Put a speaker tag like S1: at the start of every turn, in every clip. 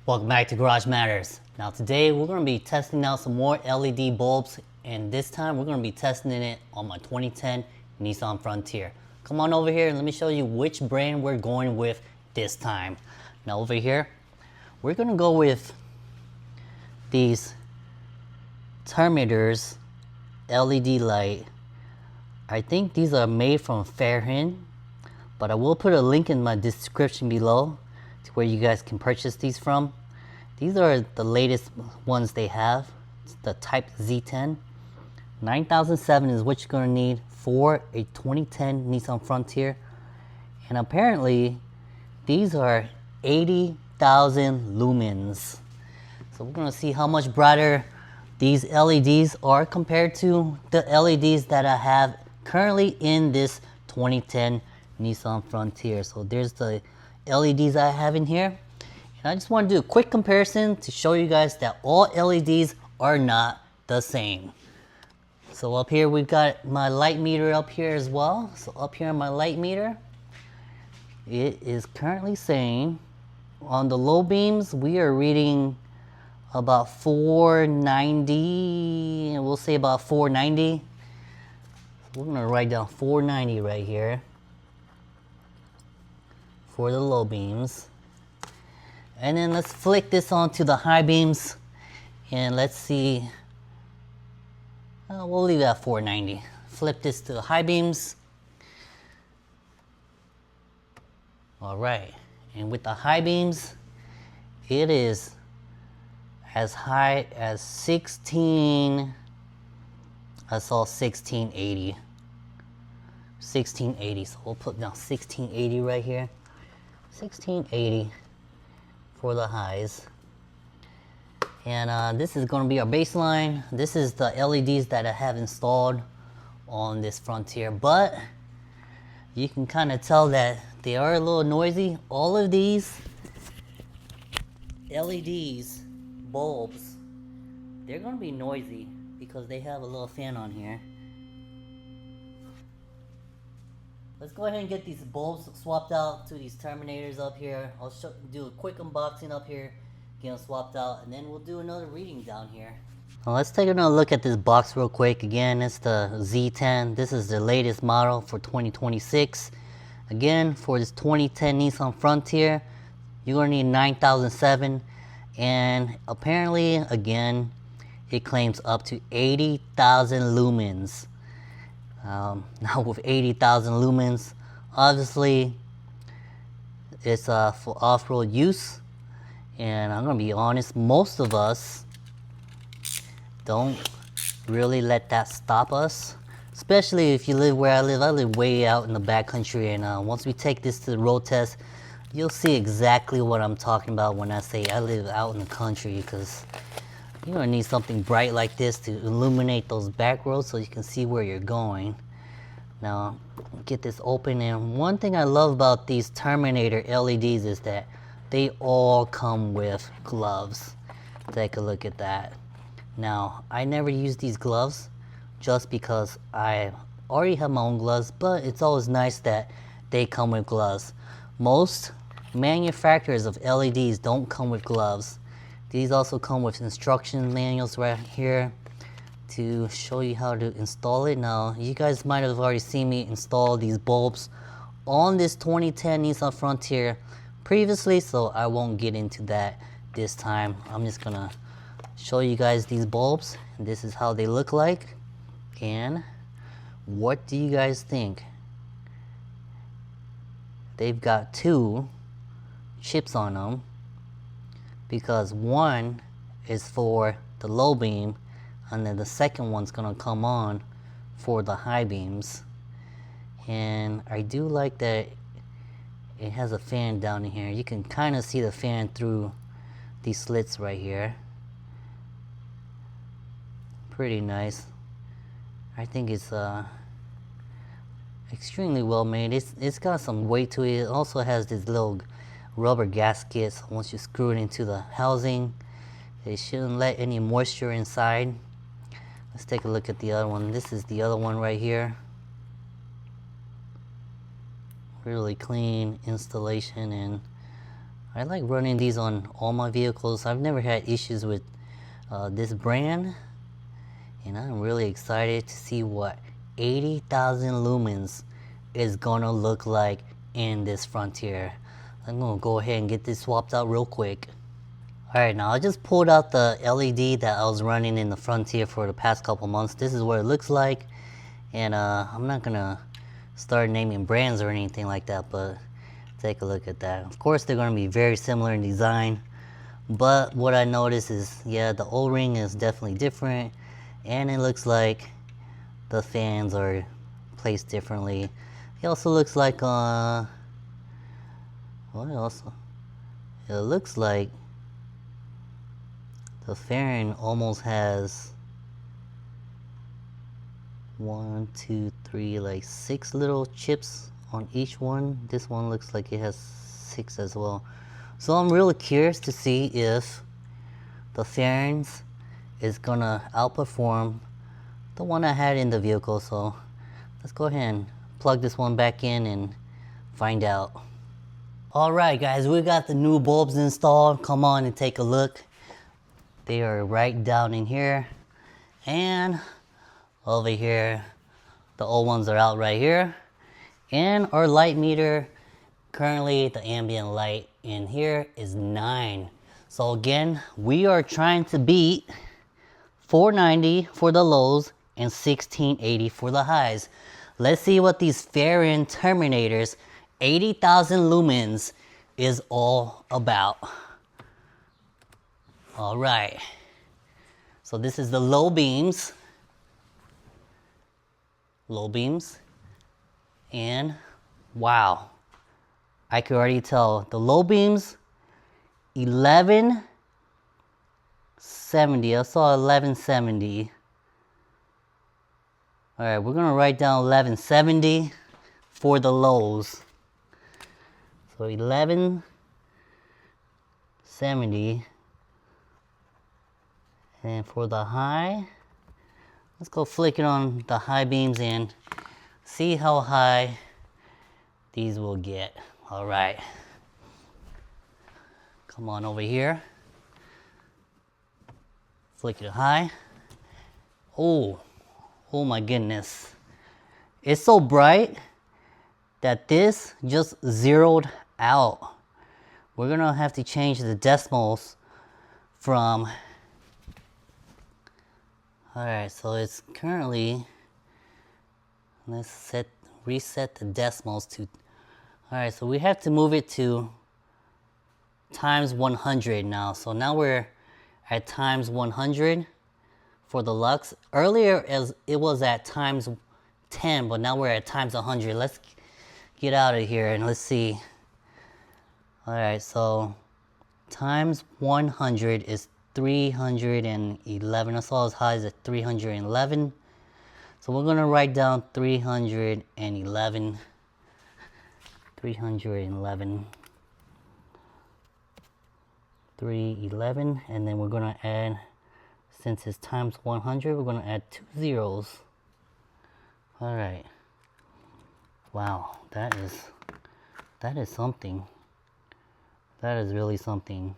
S1: Welcome back to Garage Matters. Now today we're going to be testing out some more LED bulbs, and this time we're going to be testing it on my 2010 Nissan Frontier. Come on over here and let me show you which brand we're going with this time. Now over here we're going to go with these Termitors LED light. I think these are made from Fairhin, but I will put a link in my description below to where you guys can purchase these from. These are the latest ones they have. It's the Type Z10. 9007 is what you're going to need for a 2010 Nissan Frontier. And apparently these are 80,000 lumens. So we're going to see how much brighter these LEDs are compared to the LEDs that I have currently in this 2010 Nissan Frontier. So there's the LEDs I have in here, and I just want to do a quick comparison to show you guys that all LEDs are not the same. So up here we've got my light meter up here as well. So up here on my light meter, it is currently saying on the low beams we are reading about 490, and we'll say about 490. We're gonna write down 490 right here for the low beams. And then let's flick this onto the high beams, and let's see, we'll leave it at 490. Flip this to the high beams. All right, and with the high beams, it is as high as 16, I saw 1680. 1680, so we'll put down 1680 right here. 1680 for the highs. And this is going to be our baseline. This is the LEDs that I have installed on this Frontier, but you can kind of tell that they are a little noisy. All of these LEDs, bulbs, they're going to be noisy because they have a little fan on here. Let's go ahead and get these bulbs swapped out to these Terminators up here. I'll do a quick unboxing up here, get them swapped out, and then we'll do another reading down here. Now let's take another look at this box real quick. Again, it's the Z10. This is the latest model for 2026. Again, for this 2010 Nissan Frontier, you're going to need 9007. And apparently, again, it claims up to 80,000 lumens. Now with 80,000 lumens, obviously it's for off-road use, and I'm gonna be honest, most of us don't really let that stop us, especially if you live where I live. I live way out in the backcountry, and once we take this to the road test, you'll see exactly what I'm talking about when I say I live out in the country, because you're going to need something bright like this to illuminate those back roads so you can see where you're going. Now, get this open, and one thing I love about these Terminator LEDs is that they all come with gloves. Take a look at that. Now, I never use these gloves just because I already have my own gloves, but it's always nice that they come with gloves. Most manufacturers of LEDs don't come with gloves. These also come with instruction manuals right here to show you how to install it. Now, you guys might have already seen me install these bulbs on this 2010 Nissan Frontier previously, so I won't get into that this time. I'm just gonna show you guys these bulbs, and this is how they look like. And what do you guys think? They've got two chips on them, because one is for the low beam, and then the second one's gonna come on for the high beams. And I do like that it has a fan down in here. You can kind of see the fan through these slits right here. Pretty nice. I think it's extremely well made. It's got some weight to it. It also has this little rubber gasket, so once you screw it into the housing, it shouldn't let any moisture inside. Let's take a look at the other one. This is the other one right here. Really clean installation, and I like running these on all my vehicles. I've never had issues with this brand, and I'm really excited to see what 80,000 lumens is gonna look like in this Frontier. I'm gonna go ahead and get this swapped out real quick. Alright, now I just pulled out the LED that I was running in the Frontier for the past couple months. This is what it looks like, and I'm not gonna start naming brands or anything like that, but take a look at that. Of course they're gonna be very similar in design, but what I noticed is, yeah, the O-ring is definitely different, and it looks like the fans are placed differently. It also looks like what else? It looks like the fairing almost has 1, 2, 3, like 6 little chips on each one. This one looks like it has 6 as well. So I'm really curious to see if the fairings is gonna outperform the one I had in the vehicle. So let's go ahead and plug this one back in and find out. Alright guys, we got the new bulbs installed. Come on and take a look. They are right down in here, and over here the old ones are out right here. And our light meter, currently the ambient light in here is 9. So again, we are trying to beat 490 for the lows and 1680 for the highs. Let's see what these fairing Terminators 80,000 lumens is all about. All right, so this is the low beams, and wow, I could already tell the low beams 1170. I saw 1170. All right, we're gonna write down 1170 for the lows. So 1170. And for the high, let's go flick it on the high beams and see how high these will get. All right. Come on over here. Flick it high. Oh my goodness. It's so bright that this just zeroed out. We're gonna have to change the decimals from. Alright, so it's currently, let's reset the decimals to, alright, so we have to move it to times 100 now. So now we're at times 100 for the lux. Earlier as it was at times 10, but now we're at times 100. Let's get out of here and let's see. Alright, so times 100 is 311. I saw as high as 311. So we're gonna write down 311. 311, and then we're gonna add, since it's times 100, we're gonna add 2 zeros. All right. Wow, that is something. That is really something.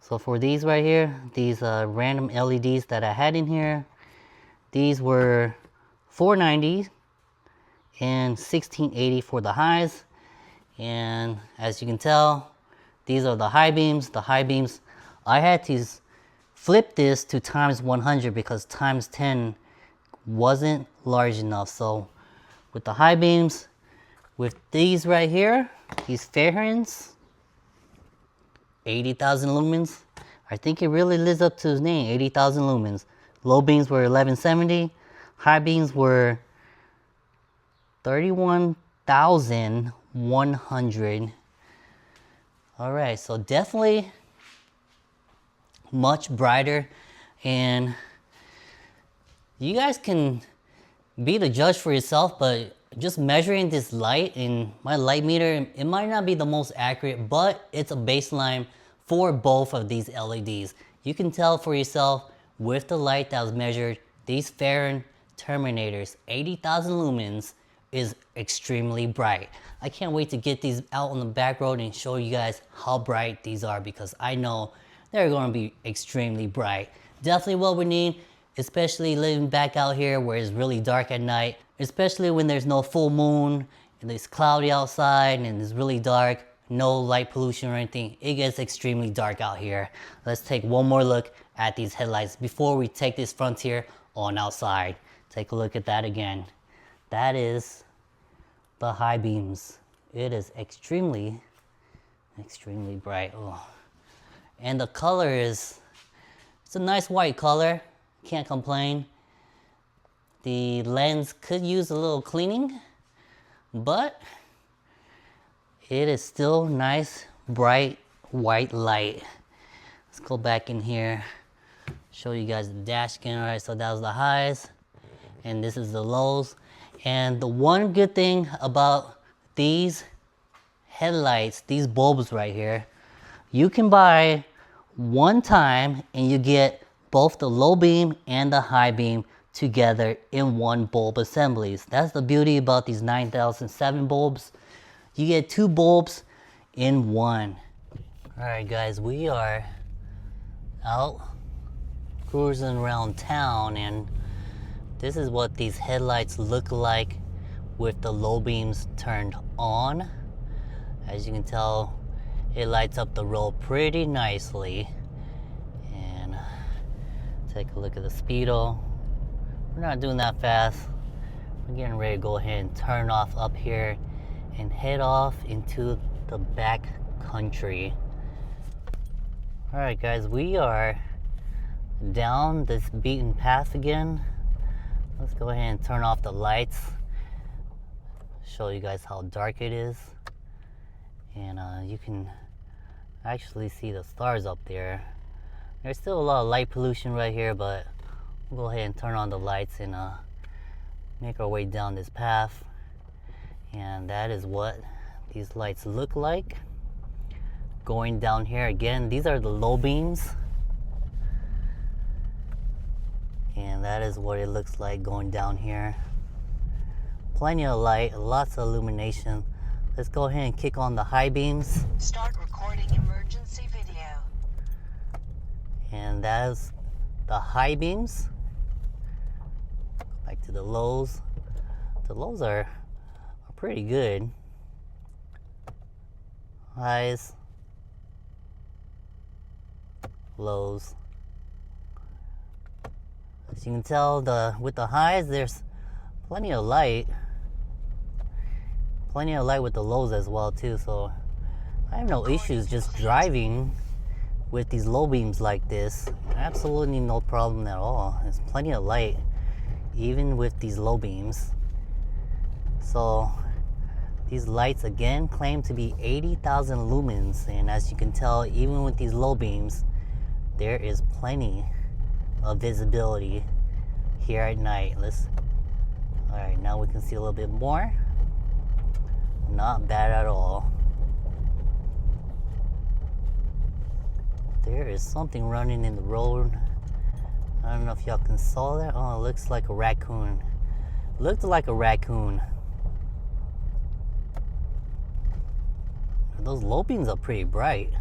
S1: So for these right here, these random LEDs that I had in here, these were 490 and 1680 for the highs. And as you can tell, these are the high beams. The high beams, I had to flip this to times 100 because times 10 wasn't large enough. So with the high beams, with these right here, these fairings, 80,000 lumens. I think it really lives up to its name, 80,000 lumens. Low beams were 1170. High beams were 31,100. All right, so definitely much brighter. And you guys can be the judge for yourself, but just measuring this light in my light meter, it might not be the most accurate, but it's a baseline for both of these LEDs. You can tell for yourself with the light that was measured, these Farron Terminators, 80,000 lumens, is extremely bright. I can't wait to get these out on the back road and show you guys how bright these are, because I know they're going to be extremely bright. Definitely what we need, especially living back out here where it's really dark at night, especially when there's no full moon and it's cloudy outside and it's really dark, no light pollution or anything. It gets extremely dark out here. Let's take one more look at these headlights before we take this Frontier on outside. Take a look at that again. That is the high beams. It is extremely bright. Oh. And the color is, it's a nice white color. Can't complain. The lens could use a little cleaning, but it is still nice, bright, white light. Let's go back in here, show you guys the dash again. All right, so that was the highs, and this is the lows. And the one good thing about these headlights, these bulbs right here, you can buy one time and you get both the low beam and the high beam together in one bulb assemblies. That's the beauty about these 9007 bulbs. You get two bulbs in one. All right guys, we are out cruising around town, and this is what these headlights look like with the low beams turned on. As you can tell, it lights up the road pretty nicely. And take a look at the speedo. We're not doing that fast. We're getting ready to go ahead and turn off up here and head off into the back country. All right guys, we are down this beaten path again. Let's go ahead and turn off the lights, show you guys how dark it is. And you can actually see the stars up there. There's still a lot of light pollution right here, but we'll go ahead and turn on the lights and make our way down this path. And that is what these lights look like going down here. Again, these are the low beams, and that is what it looks like going down here. Plenty of light, lots of illumination. Let's go ahead and kick on the high beams.
S2: Start recording emergency video.
S1: And that is the high beams. Back to the lows. The lows are pretty good. Highs, lows. As you can tell, with the highs, there's plenty of light. Plenty of light with the lows as well too, so I have no issues just driving with these low beams like this. Absolutely no problem at all. There's plenty of light even with these low beams. So these lights again claim to be 80,000 lumens, and as you can tell, even with these low beams, there is plenty of visibility here at night. All right, now we can see a little bit more. Not bad at all. There is something running in the road. I don't know if y'all can saw that. Oh, it looks like a raccoon. Looked like a raccoon. Those low beams are pretty bright.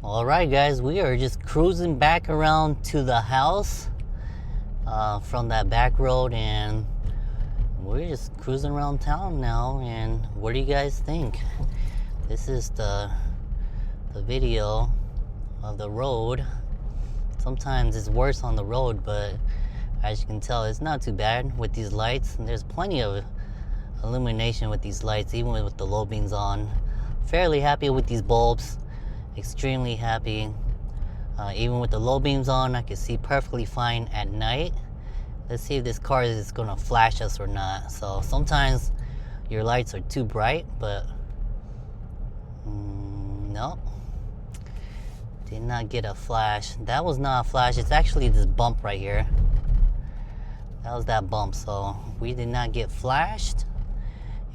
S1: Alright guys, we are just cruising back around to the house from that back road, and we're just cruising around town now. And what do you guys think? This is the video of the road. Sometimes it's worse on the road, but as you can tell, it's not too bad with these lights. And there's plenty of illumination with these lights, even with the low beams on. Fairly happy with these bulbs. Extremely happy. Even with the low beams on, I can see perfectly fine at night. Let's see if this car is gonna flash us or not. So sometimes your lights are too bright, but no, did not get a flash. That was not a flash. It's actually this bump right here. That was that bump. So we did not get flashed,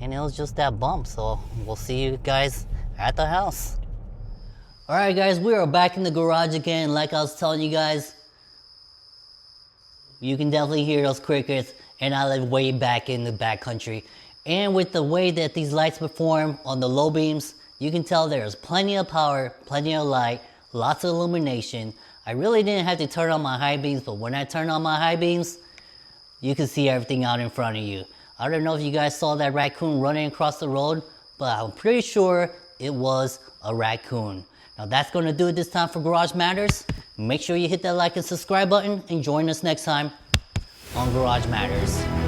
S1: and it was just that bump. So we'll see you guys at the house. Alright guys, we are back in the garage again. Like I was telling you guys, you can definitely hear those crickets, and I live way back in the back country. And with the way that these lights perform on the low beams, you can tell there's plenty of power, plenty of light, lots of illumination. I really didn't have to turn on my high beams, but when I turn on my high beams, you can see everything out in front of you. I don't know if you guys saw that raccoon running across the road, but I'm pretty sure it was a raccoon. Now that's going to do it this time for Garage Matters. Make sure you hit that like and subscribe button and join us next time on Garage Matters.